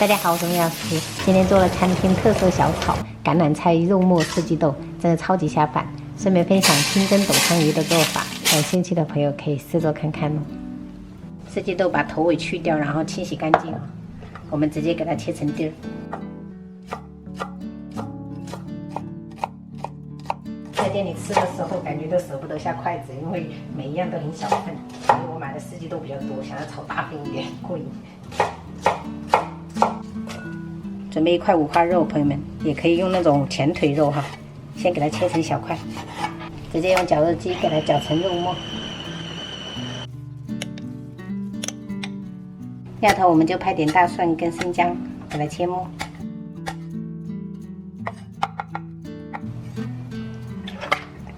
大家好，我是米老师。今天做了餐厅特色小炒橄榄菜肉末四季豆，真的超级下饭。顺便分享清蒸斗仓鱼的做法，感兴趣的朋友可以试做看看哦。四季豆把头尾去掉，然后清洗干净哦。我们直接给它切成丁儿。在店里吃的时候，感觉都舍不得下筷子，因为每一样都很小份，所以我买的四季豆比较多，想要炒大份一点过瘾。准备一块五花肉，朋友们也可以用那种前腿肉哈，先给它切成小块，直接用绞肉机给它绞成肉末。料头我们就拍点大蒜跟生姜，给它切末。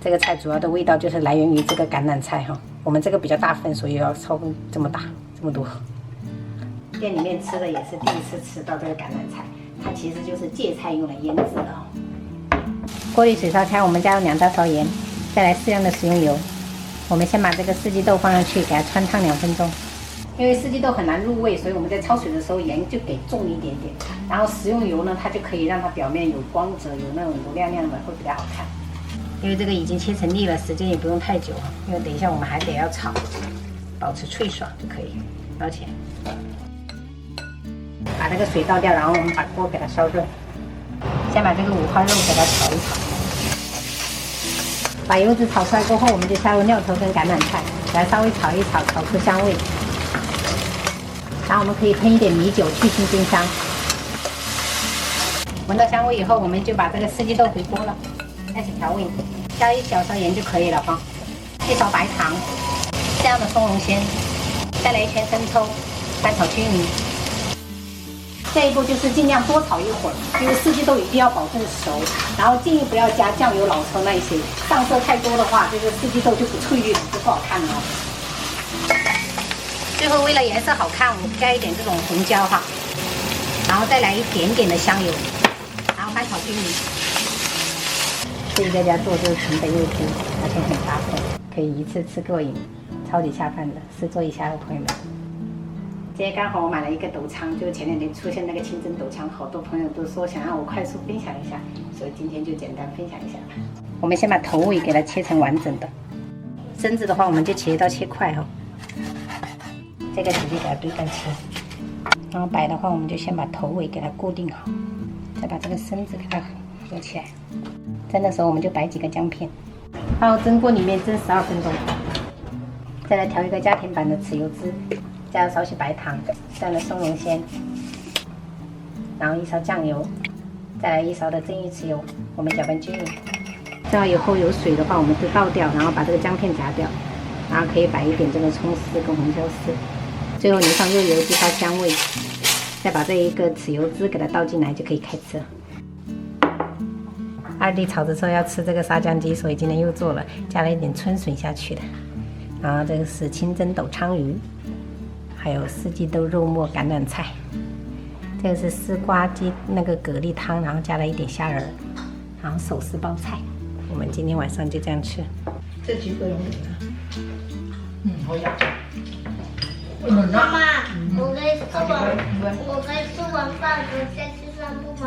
这个菜主要的味道就是来源于这个橄榄菜哈，我们这个比较大份，所以要超这么大这么多。店里面吃的也是第一次吃到这个橄榄菜，它其实就是芥菜用来腌制的哦。锅里水烧开，我们加入2大勺盐，再来适量的食用油。我们先把这个四季豆放上去，给它汆烫2分钟。因为四季豆很难入味，所以我们在焯水的时候盐就给重一点点。然后食用油呢，它就可以让它表面有光泽，有那种油亮亮的，会比较好看。因为这个已经切成粒了，时间也不用太久啊，因为等一下我们还得要炒，保持脆爽就可以。捞起来，把这个水倒掉，然后我们把锅给它烧热。先把这个五花肉给它炒一炒，把油脂炒出来过后，我们就下入料头跟橄榄菜，给它稍微炒一炒，炒出香味。然后我们可以喷一点米酒去腥增香。闻到香味以后，我们就把这个四季豆回锅了，开始调味，加1小勺盐就可以了哈，1勺白糖，这样的松茸鲜，再来1圈生抽，翻炒均匀。下一步就是尽量多炒一会儿，因为四季豆一定要保证熟，然后建议不要加酱油、老抽那一些，上色太多的话，这个四季豆就不翠绿了，就不好看了哦。最后为了颜色好看，我们加一点这种红椒哈，然后再来一点点的香油，然后翻炒均匀。自己在家做这个成本又低，而且很大份，可以一次吃过瘾，超级下饭的，试做一下哦，朋友们。今天刚好我买了一个斗仓，就前2天出现那个清蒸斗仓，好多朋友都说想让我快速分享一下，所以今天就简单分享一下。我们先把头尾给它切成完整的，身子的话我们就切一刀切块哈，这个直接给它对半切。然后摆的话，我们就先把头尾给它固定好，再把这个身子给它合起来。蒸的时候我们就摆几个姜片，然后蒸锅里面蒸12分钟。再来调一个家庭版的豉油汁，加入少许白糖，这样的松茸鲜，然后1勺酱油，再来1勺的蒸鱼豉油，我们搅拌均匀。这样以后有水的话，我们就倒掉，然后把这个姜片夹掉，然后可以摆一点这个葱丝跟红椒丝，最后淋上热油激发香味，再把这一个豉油汁给它倒进来就可以开吃了。2弟炒的时候要吃这个沙姜鸡，所以今天又做了，加了一点春笋下去的。然后这个是清蒸斗仓鱼，还有四季豆肉末橄榄菜，这个是丝瓜鸡那个蛤蜊汤，然后加了一点虾仁，然后手撕包菜。我们今天晚上就这样吃。这几个人好呀。妈妈，我可以吃完饭再去散步吗？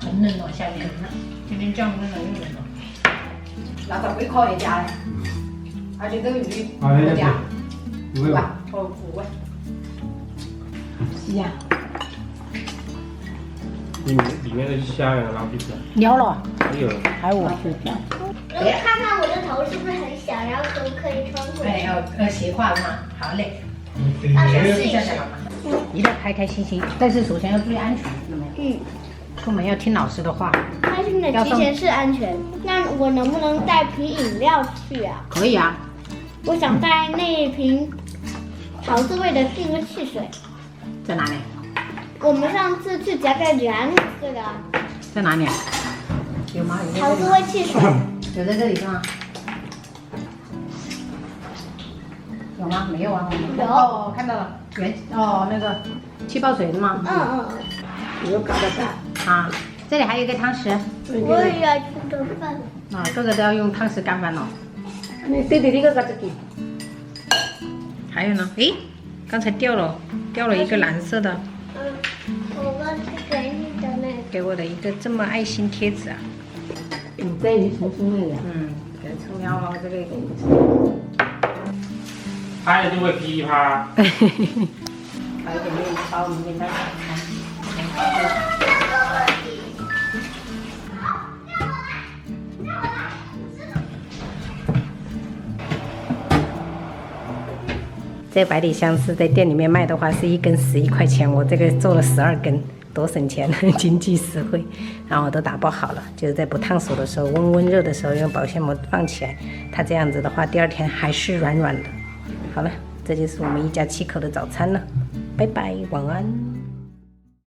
很冷哦，下面今天降温了又冷了。那个会烤一家嘞，而且这个鱼我家5万哦5万。是呀。里面的虾有捞进去了？撩了。没有。还有我。看看我的头是不是很小，然后可不可以穿过去？要斜挎嘛。好嘞。试一下好吗？一定要开开心心，但是首先要注意安全，知道没有？出门要听老师的话。开心的提前是安全。那我能不能带瓶饮料去啊？可以啊。我想带那瓶桃子味的定个汽水。在哪里？我们上次去夹带园这个。在哪里？有吗？桃子味汽水。有在这里是吗？有吗？没有啊。有。哦，看到了。那个气泡水是吗？有搞得大。啊，这里还有一个汤匙。我也要吃顿饭。啊，个个都要用汤匙干饭哦。你对这个给。还有呢？诶，刚才掉了一个蓝色的。我们是给你的那个。给我的一个这么爱心贴纸啊。这你重新那个。给葱苗毛这个给你。拍了就会噼啪。搞一点面包，明天再早餐。这百里香是在店里面卖的话，是1根11块钱，我这个做了12根，多省钱，经济实惠。然后我都打包好了，就是在不烫手的时候，温热的时候用保鲜膜放起来，它这样子的话，第2天还是软软的。好了，这就是我们一家7口的早餐了，拜拜，晚安。